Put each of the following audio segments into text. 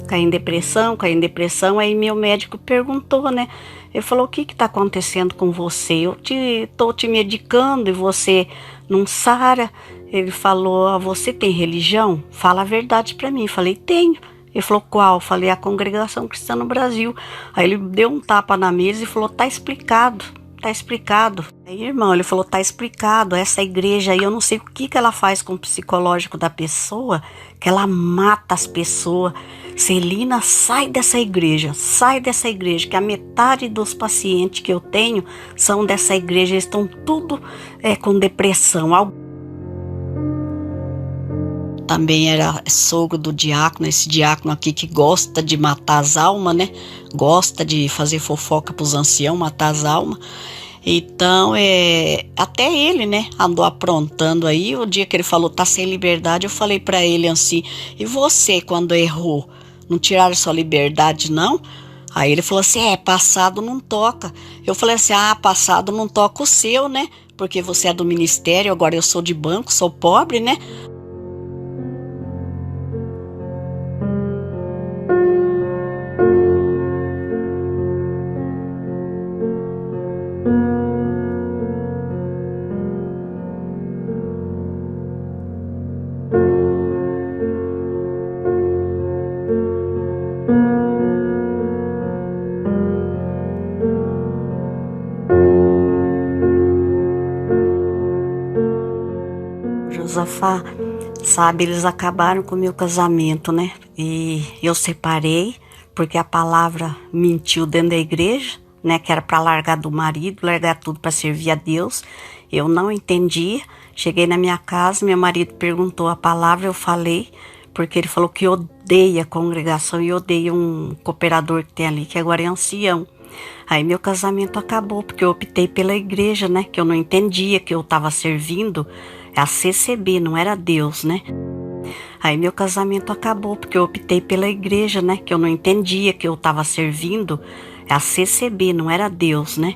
caí em depressão. Aí meu médico perguntou, né? Ele falou: o que que tá acontecendo com você? Tô te medicando e você não sara. Ele falou: ah, você tem religião? Fala a verdade pra mim. Eu falei: tenho. Ele falou: qual? Eu falei: a Congregação Cristã no Brasil. Aí ele deu um tapa na mesa e falou: tá explicado. Tá explicado. Aí, irmão, ele falou: tá explicado. Essa igreja aí, eu não sei o que que ela faz com o psicológico da pessoa, que ela mata as pessoas. Celina, sai dessa igreja, que a metade dos pacientes que eu tenho são dessa igreja, eles estão tudo com depressão. Também era sogro do diácono, esse diácono aqui que gosta de matar as almas, né? Gosta de fazer fofoca pros anciãos, matar as almas. Então, até ele, né, andou aprontando aí. O dia que ele falou: tá sem liberdade, eu falei pra ele assim: e você, quando errou, não tiraram sua liberdade, não? Aí ele falou assim: passado não toca. Eu falei assim: passado não toca o seu, né? Porque você é do ministério, agora eu sou de banco, sou pobre, né? Josafá, sabe, eles acabaram com o meu casamento, né? E eu separei porque a palavra mentiu dentro da igreja, né? Que era para largar do marido, largar tudo para servir a Deus. Eu não entendi. Cheguei na minha casa, meu marido perguntou a palavra, eu falei, porque ele falou que odeia a congregação e odeia um cooperador que tem ali, que agora é ancião. Aí meu casamento acabou, porque eu optei pela igreja, né? Que eu não entendia que eu estava servindo a CCB, não era Deus, né? Aí meu casamento acabou, porque eu optei pela igreja, né? Que eu não entendia que eu estava servindo a CCB, não era Deus, né?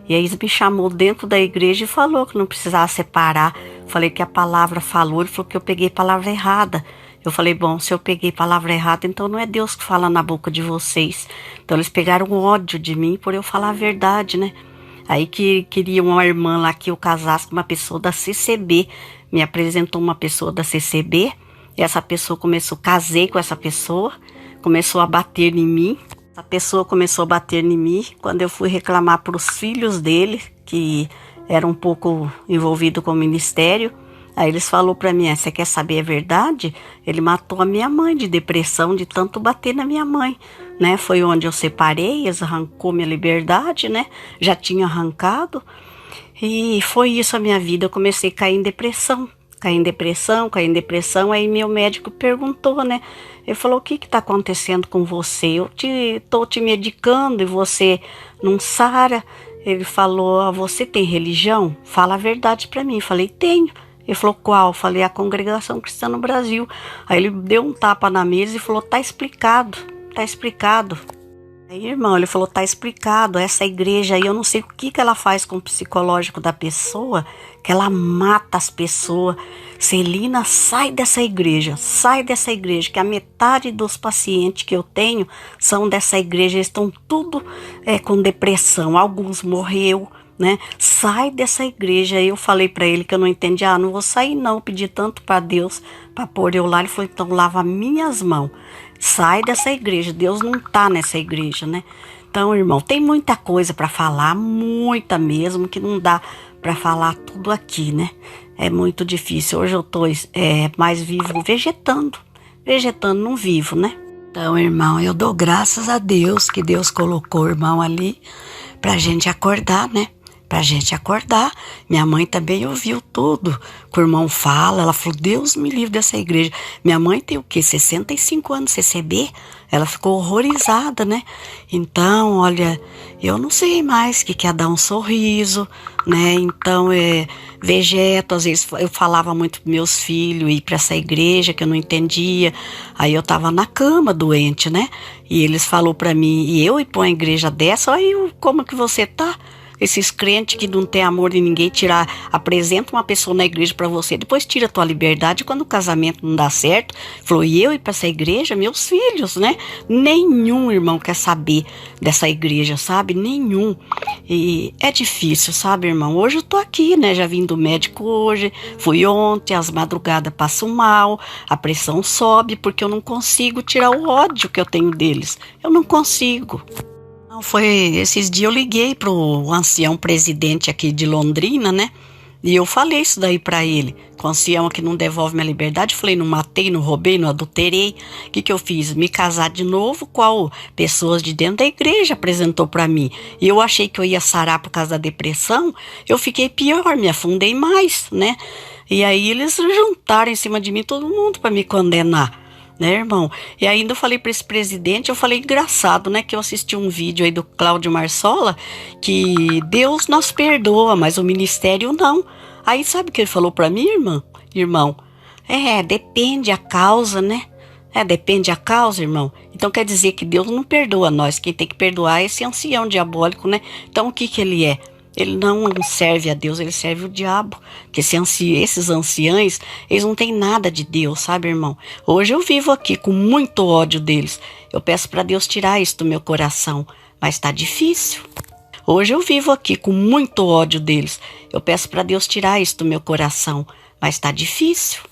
E aí ele me chamou dentro da igreja e falou que não precisava separar. Falei que a palavra falou, ele falou que eu peguei a palavra errada. Eu falei: bom, se eu peguei a palavra errada, então não é Deus que fala na boca de vocês. Então eles pegaram ódio de mim por eu falar a verdade, né? Aí que queria uma irmã lá que eu casasse com uma pessoa da CCB. Me apresentou uma pessoa da CCB. E essa pessoa casei com essa pessoa. Começou a bater em mim. Essa pessoa começou a bater em mim. Quando eu fui reclamar para os filhos dele, que eram um pouco envolvidos com o ministério. Aí eles falaram para mim: você quer saber a verdade? Ele matou a minha mãe de depressão, de tanto bater na minha mãe, né? Foi onde eu separei, eles arrancou minha liberdade, né? Já tinha arrancado. E foi isso a minha vida. Eu comecei a cair em depressão. Aí meu médico perguntou, né? Ele falou: o que que tá acontecendo com você? Tô te medicando e você não sara. Ele falou: ah, você tem religião? Fala a verdade pra mim. Eu falei: tenho. Ele falou: qual? Eu falei: a Congregação Cristã no Brasil. Aí ele deu um tapa na mesa e falou: tá explicado, tá explicado. Aí, irmão, ele falou: tá explicado. Essa igreja aí, eu não sei o que que ela faz com o psicológico da pessoa, que ela mata as pessoas. Celina, sai dessa igreja, que a metade dos pacientes que eu tenho são dessa igreja, eles estão tudo com depressão, alguns morreu, né? Sai dessa igreja. Aí eu falei para ele que eu não entendi. Não vou sair não, pedi tanto para Deus para pôr eu lá. Ele falou: então lava minhas mãos, sai dessa igreja, Deus não tá nessa igreja, né? Então, irmão, tem muita coisa para falar, muita mesmo, que não dá para falar tudo aqui, né? É muito difícil. Hoje eu tô mais vivo vegetando, não vivo, né? Então, irmão, eu dou graças a Deus que Deus colocou o irmão ali pra gente acordar, né? Pra gente acordar. Minha mãe também ouviu tudo que o irmão fala. Ela falou: Deus me livre dessa igreja. Minha mãe tem o quê? 65 anos CCB? Ela ficou horrorizada, né? Então, olha, eu não sei mais que é dar um sorriso, né? Então, vegeto. Às vezes eu falava muito pros meus filhos ir pra essa igreja que eu não entendia. Aí eu tava na cama doente, né? E eles falaram pra mim: e eu ir pra uma igreja dessa? Aí, como que você tá? Esses crentes que não tem amor de ninguém, apresenta uma pessoa na igreja para você, depois tira a tua liberdade quando o casamento não dá certo. Falou, e eu ir para essa igreja? Meus filhos, né? Nenhum irmão quer saber dessa igreja, sabe? Nenhum. E é difícil, sabe, irmão? Hoje eu tô aqui, né? Já vim do médico hoje, fui ontem, às madrugadas passo mal, a pressão sobe, porque eu não consigo tirar o ódio que eu tenho deles. Eu não consigo. Não, foi esses dias eu liguei pro ancião presidente aqui de Londrina, né? E eu falei isso daí pra ele. Com o ancião que não devolve minha liberdade, eu falei, não matei, não roubei, não adulterei. O que eu fiz? Me casar de novo, qual pessoas de dentro da igreja apresentou pra mim. E eu achei que eu ia sarar por causa da depressão, eu fiquei pior, me afundei mais, né? E aí eles juntaram em cima de mim todo mundo pra me condenar. Né, irmão? E ainda eu falei para esse presidente, eu falei engraçado, né, que eu assisti um vídeo aí do Cláudio Marsola, que Deus nos perdoa, mas o ministério não. Aí sabe o que ele falou para mim, irmão? Depende a causa, né? Depende a causa, irmão. Então quer dizer que Deus não perdoa nós, quem tem que perdoar é esse ancião diabólico, né? Então o que ele é? Ele não serve a Deus, ele serve o diabo. Porque esses anciães, eles não têm nada de Deus, sabe, irmão? Hoje eu vivo aqui com muito ódio deles. Eu peço para Deus tirar isso do meu coração, mas tá difícil. Hoje eu vivo aqui com muito ódio deles. Eu peço para Deus tirar isso do meu coração, mas tá difícil.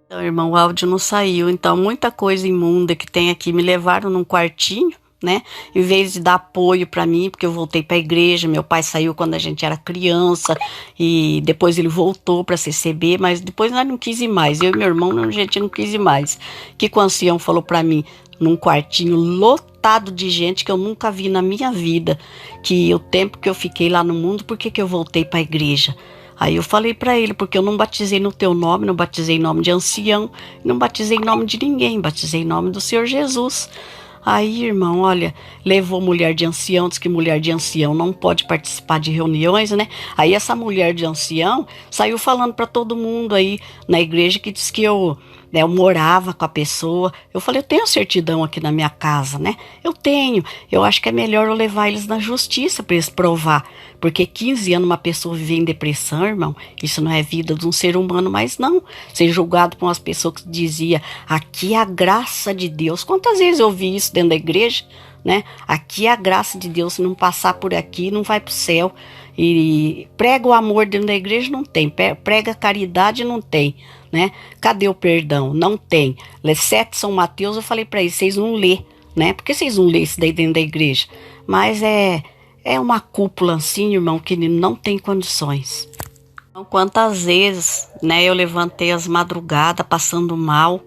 Então, irmão, o áudio não saiu. Então, muita coisa imunda que tem aqui me levaram num quartinho, né? Em vez de dar apoio para mim, porque eu voltei para a igreja, meu pai saiu quando a gente era criança e depois ele voltou para CCB, mas depois nós não quis ir mais. Eu e meu irmão, a gente não quis ir mais. Que o ancião falou para mim, num quartinho lotado de gente que eu nunca vi na minha vida, que o tempo que eu fiquei lá no mundo, por que eu voltei para a igreja? Aí eu falei para ele, porque eu não batizei no teu nome, não batizei em nome de ancião, não batizei em nome de ninguém, batizei em nome do Senhor Jesus. Aí, irmão, olha, levou mulher de ancião, diz que mulher de ancião não pode participar de reuniões, né? Aí essa mulher de ancião saiu falando para todo mundo aí na igreja que diz que eu morava com a pessoa. Eu falei, eu tenho certidão aqui na minha casa, né? Eu tenho. Eu acho que é melhor eu levar eles na justiça para eles provar. Porque 15 anos uma pessoa viver em depressão, irmão, isso não é vida de um ser humano mais não. Ser julgado por umas pessoas que dizia, aqui é a graça de Deus. Quantas vezes eu ouvi isso dentro da igreja, né? Aqui é a graça de Deus, se não passar por aqui, não vai para o céu. E prega o amor dentro da igreja, não tem. Prega a caridade, não tem, né? Cadê o perdão? Não tem. Lê 7 São Mateus, eu falei para eles, vocês não lê, né? Por que vocês não lê isso daí dentro da igreja? Mas é uma cúpula assim, irmão, que não tem condições. Então, quantas vezes, né, eu levantei as madrugadas passando mal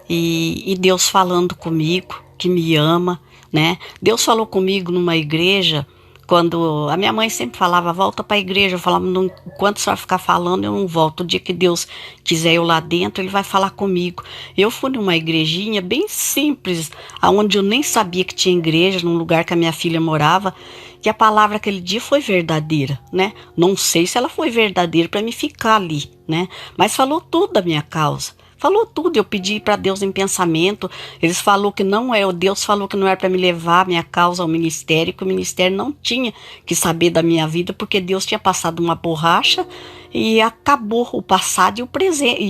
e Deus falando comigo, que me ama, né? Deus falou comigo numa igreja, quando a minha mãe sempre falava, volta para a igreja, eu falava, enquanto você vai ficar falando, eu não volto. O dia que Deus quiser eu lá dentro, Ele vai falar comigo. Eu fui numa igrejinha bem simples, aonde eu nem sabia que tinha igreja, num lugar que a minha filha morava, que a palavra aquele dia foi verdadeira, né? Não sei se ela foi verdadeira para me ficar ali, né? Mas falou tudo da minha causa. Falou tudo, eu pedi para Deus em pensamento, eles falou que não é, Deus falou que não era para me levar a minha causa ao ministério, que o ministério não tinha que saber da minha vida, porque Deus tinha passado uma borracha e acabou o passado e o presente,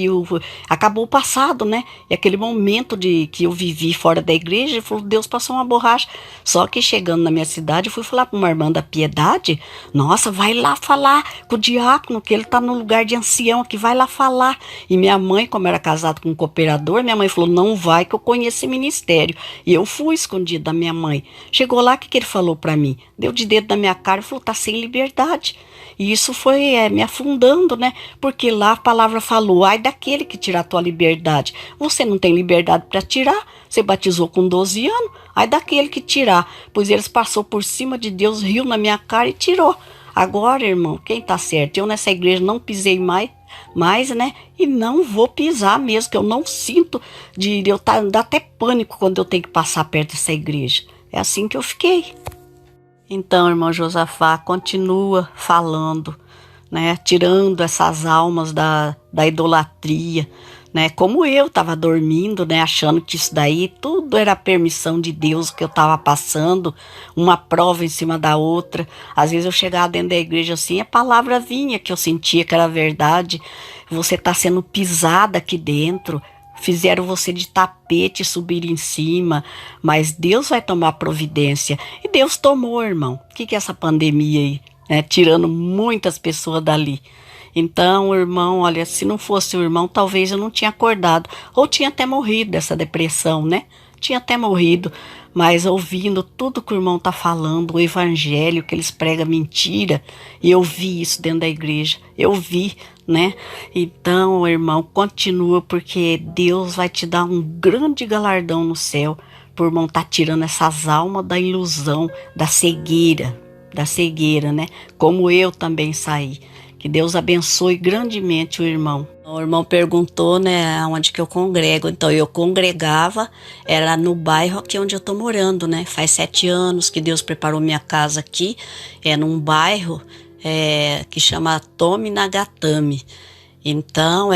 acabou o passado, né? E aquele momento que eu vivi fora da igreja, ele falou, Deus passou uma borracha. Só que chegando na minha cidade, eu fui falar para uma irmã da Piedade, nossa, vai lá falar com o diácono, que ele tá no lugar de ancião aqui, vai lá falar. E minha mãe, como era casada com um cooperador, minha mãe falou, não vai que eu conheço esse ministério. E eu fui escondida da minha mãe. Chegou lá, o que ele falou para mim? Deu de dedo na minha cara e falou, tá sem liberdade. E isso foi me afundando, né? Porque lá a palavra falou, ai daquele que tirar a tua liberdade. Você não tem liberdade para tirar, você batizou com 12 anos, ai daquele que tirar. Pois eles passou por cima de Deus, riu na minha cara e tirou. Agora, irmão, quem tá certo? Eu nessa igreja não pisei mais, né? E não vou pisar mesmo, que eu não sinto dá até pânico quando eu tenho que passar perto dessa igreja. É assim que eu fiquei. Então, irmão Josafá, continua falando, né? Tirando essas almas da idolatria, né? Como eu estava dormindo, né? Achando que isso daí tudo era permissão de Deus que eu estava passando, uma prova em cima da outra. Às vezes eu chegava dentro da igreja assim, a palavra vinha que eu sentia que era verdade. Você está sendo pisada aqui dentro. Fizeram você de tapete subir em cima, mas Deus vai tomar providência. E Deus tomou, irmão. O que é essa pandemia aí? Né? Tirando muitas pessoas dali. Então, irmão, olha, se não fosse o irmão, talvez eu não tinha acordado. Ou tinha até morrido dessa depressão, né? Tinha até morrido. Mas ouvindo tudo que o irmão tá falando, o evangelho, que eles pregam mentira, e eu vi isso dentro da igreja. Eu vi, né? Então, irmão, continua, porque Deus vai te dar um grande galardão no céu, por irmão tá tirando essas almas da ilusão, da cegueira, né? Como eu também saí. Que Deus abençoe grandemente o irmão. O irmão perguntou, né, onde que eu congrego. Então, eu congregava, era no bairro aqui onde eu tô morando, né? Faz 7 anos que Deus preparou minha casa aqui. É num bairro que chama Tominagatami. Então,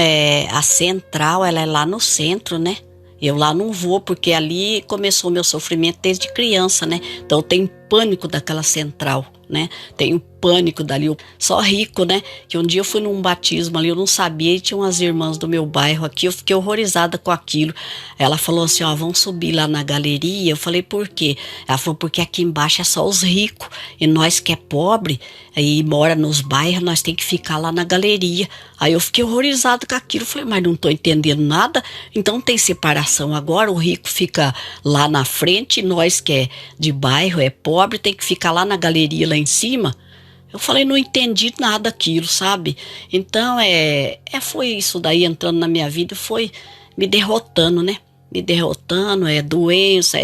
a central, ela é lá no centro, né? Eu lá não vou, porque ali começou o meu sofrimento desde criança, né? Então eu tenho pânico daquela central, né? Tenho pânico dali, só rico, né? Que um dia eu fui num batismo ali, eu não sabia, e tinha umas irmãs do meu bairro aqui, eu fiquei horrorizada com aquilo. Ela falou assim, ó, vamos subir lá na galeria. Eu falei, por quê? Ela falou, porque aqui embaixo é só os ricos, e nós que é pobre, e mora nos bairros, nós tem que ficar lá na galeria. Aí eu fiquei horrorizada com aquilo, falei, mas não tô entendendo nada, então tem separação agora, o rico fica lá na frente, e nós que é de bairro, é pobre, tem que ficar lá na galeria, lá em cima. Eu falei, não entendi nada daquilo, sabe? Então, foi isso daí entrando na minha vida, foi me derrotando, né? Me derrotando, doença,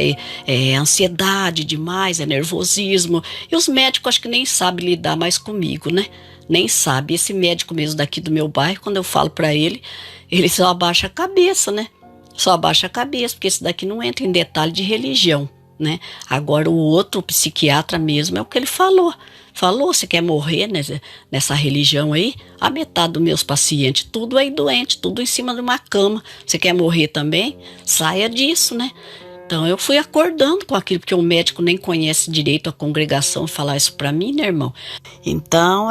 ansiedade demais, nervosismo. E os médicos acho que nem sabem lidar mais comigo, né? Nem sabe. Esse médico mesmo daqui do meu bairro, quando eu falo pra ele, ele só abaixa a cabeça, né? Só abaixa a cabeça, porque esse daqui não entra em detalhe de religião, né? Agora o outro psiquiatra mesmo é o que ele falou. Falou, você quer morrer nessa religião aí? A metade dos meus pacientes, tudo aí doente, tudo em cima de uma cama. Você quer morrer também? Saia disso, né? Então eu fui acordando com aquilo, porque o médico nem conhece direito a congregação falar isso pra mim, né, irmão? Então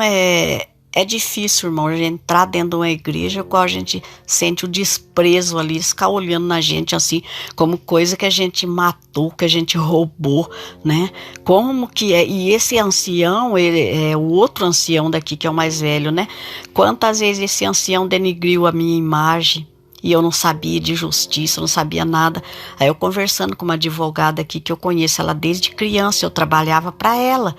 é difícil, irmão, a gente entrar dentro de uma igreja qual a gente sente o desprezo ali, eles ficam olhando na gente assim, como coisa que a gente matou, que a gente roubou, né? Como que é? E esse ancião, ele é o outro ancião daqui, que é o mais velho, né? Quantas vezes esse ancião denigriu a minha imagem? E eu não sabia de justiça, eu não sabia nada. Aí eu conversando com uma advogada aqui, que eu conheço ela desde criança, eu trabalhava para ela.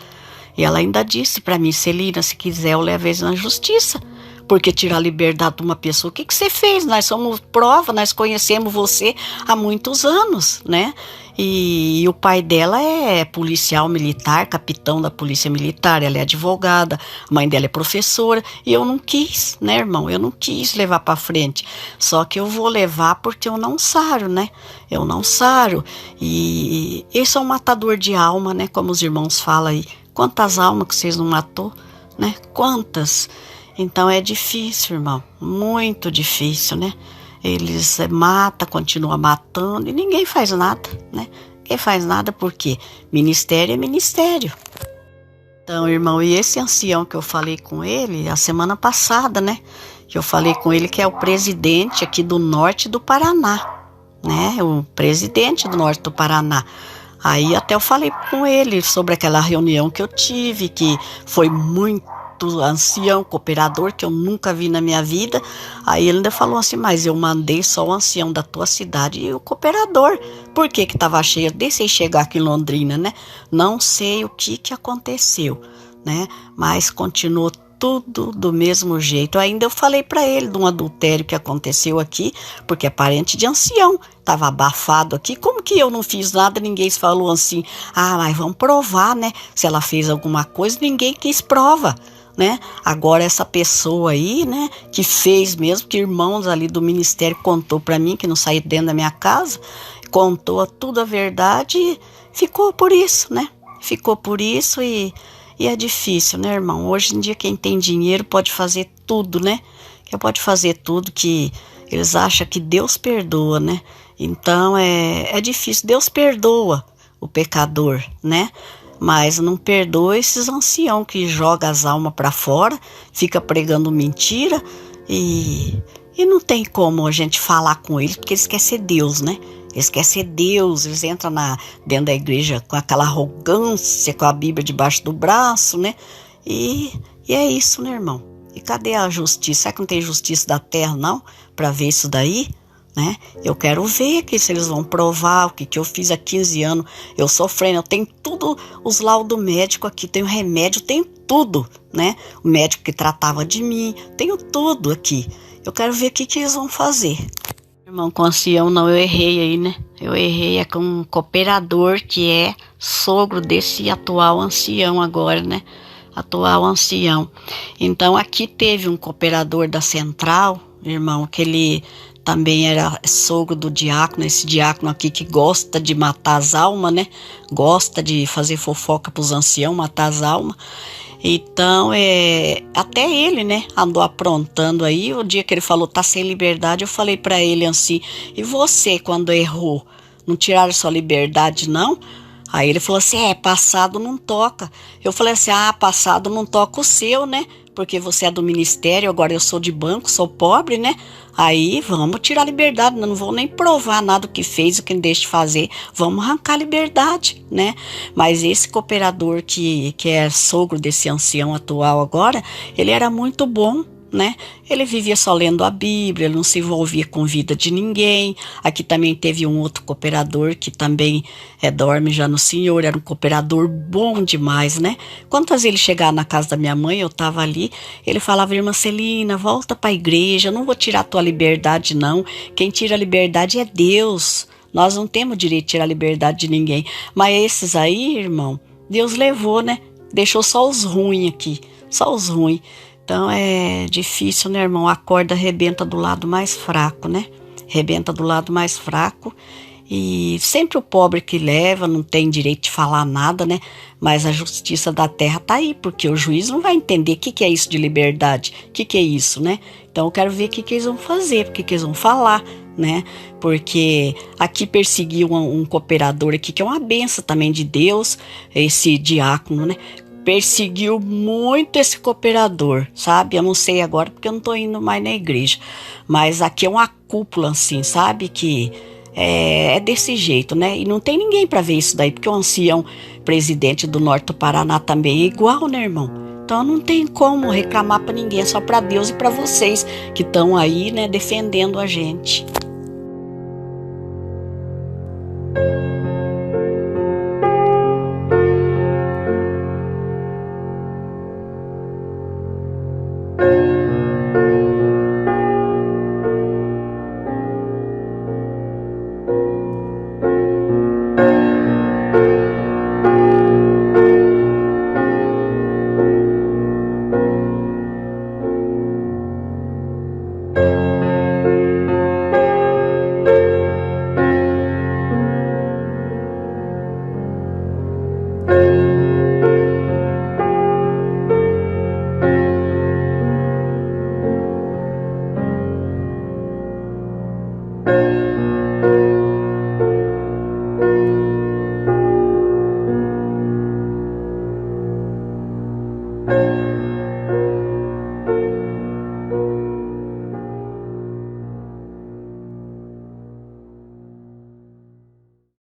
E ela ainda disse para mim, Celina, se quiser eu levo eles na justiça. Porque tirar a liberdade de uma pessoa, o que você fez? Nós somos prova, nós conhecemos você há muitos anos, né? E o pai dela é policial militar, capitão da polícia militar, ela é advogada, a mãe dela é professora, e eu não quis, né, irmão? Eu não quis levar para frente. Só que eu vou levar porque eu não saro, né? Eu não saro. E esse é um matador de alma, né? Como os irmãos falam aí. Quantas almas que vocês não matou, né? Quantas? Então é difícil, irmão, muito difícil, né? Eles matam, continuam matando e ninguém faz nada, né? Ninguém faz nada porque ministério é ministério. Então, irmão, e esse ancião que eu falei com ele a semana passada, né? Que eu falei com ele que é o presidente aqui do norte do Paraná, né? O presidente do norte do Paraná. Aí até eu falei com ele sobre aquela reunião que eu tive, que foi muito ancião, cooperador, que eu nunca vi na minha vida. Aí ele ainda falou assim, mas eu mandei só o ancião da tua cidade e o cooperador. Por que que estava cheio? Eu deixei chegar aqui em Londrina, né? Não sei o que aconteceu, né? Mas continuou tudo do mesmo jeito. Ainda eu falei para ele de um adultério que aconteceu aqui, porque é parente de ancião, estava abafado aqui. Como que eu não fiz nada? Ninguém falou assim, mas vamos provar, né? Se ela fez alguma coisa, ninguém quis prova, né? Agora essa pessoa aí, né, que fez mesmo, que irmãos ali do ministério contou para mim, que não saí dentro da minha casa, contou tudo a verdade e ficou por isso, né? Ficou por isso e E é difícil, né, irmão? Hoje em dia quem tem dinheiro pode fazer tudo, né? Que pode fazer tudo, que eles acham que Deus perdoa, né? Então é difícil. Deus perdoa o pecador, né? Mas não perdoa esses anciãos que jogam as almas para fora, fica pregando mentira e não tem como a gente falar com eles, porque eles querem ser Deus, né? Eles querem ser Deus, eles entram dentro da igreja com aquela arrogância, com a Bíblia debaixo do braço, né? E é isso, né, irmão? E cadê a justiça? Será que não tem justiça da terra, não? Para ver isso daí, né? Eu quero ver aqui se eles vão provar o que eu fiz há 15 anos. Eu sofrendo, eu tenho tudo, os laudos médicos aqui, tenho remédio, tenho tudo, né? O médico que tratava de mim, tenho tudo aqui. Eu quero ver o que eles vão fazer. Irmão, com ancião não, eu errei aí, né? Eu errei é com um cooperador que é sogro desse atual ancião agora, né? Atual ancião. Então aqui teve um cooperador da central, irmão, que ele também era sogro do diácono, esse diácono aqui que gosta de matar as almas, né? Gosta de fazer fofoca pros anciãos, matar as almas. Então, até ele, né, andou aprontando aí. O dia que ele falou, tá sem liberdade, eu falei pra ele assim, e você, quando errou, não tiraram sua liberdade, não? Aí ele falou assim, passado não toca. Eu falei assim, passado não toca o seu, né? Porque você é do ministério, agora eu sou de banco, sou pobre, né? Aí vamos tirar a liberdade, não vou nem provar nada o que fez, o que deixa de fazer, vamos arrancar a liberdade, né? Mas esse cooperador que é sogro desse ancião atual agora, ele era muito bom, né? Ele vivia só lendo a Bíblia, ele não se envolvia com vida de ninguém. Aqui também teve um outro cooperador que também dorme já no Senhor, era um cooperador bom demais, né? Quantas vezes ele chegava na casa da minha mãe, eu estava ali, ele falava, irmã Celina, volta para a igreja, eu não vou tirar a tua liberdade não, quem tira a liberdade é Deus, nós não temos direito de tirar a liberdade de ninguém. Mas esses aí, irmão, Deus levou, né? Deixou só os ruins aqui, só os ruins. Então é difícil, né, irmão? A corda arrebenta do lado mais fraco, né? Arrebenta do lado mais fraco. E sempre o pobre que leva não tem direito de falar nada, né? Mas a justiça da terra tá aí, porque o juiz não vai entender o que é isso de liberdade, o que é isso, né? Então eu quero ver o que eles vão fazer, o que eles vão falar, né? Porque aqui perseguiu um cooperador aqui, que é uma benção também de Deus, esse diácono, né? Perseguiu muito esse cooperador, sabe? Eu não sei agora porque eu não tô indo mais na igreja, mas aqui é uma cúpula assim, sabe? Que é desse jeito, né? E não tem ninguém para ver isso daí, porque o ancião presidente do norte do Paraná também é igual, né, irmão? Então não tem como reclamar para ninguém, é só para Deus e para vocês que estão aí, né, defendendo a gente.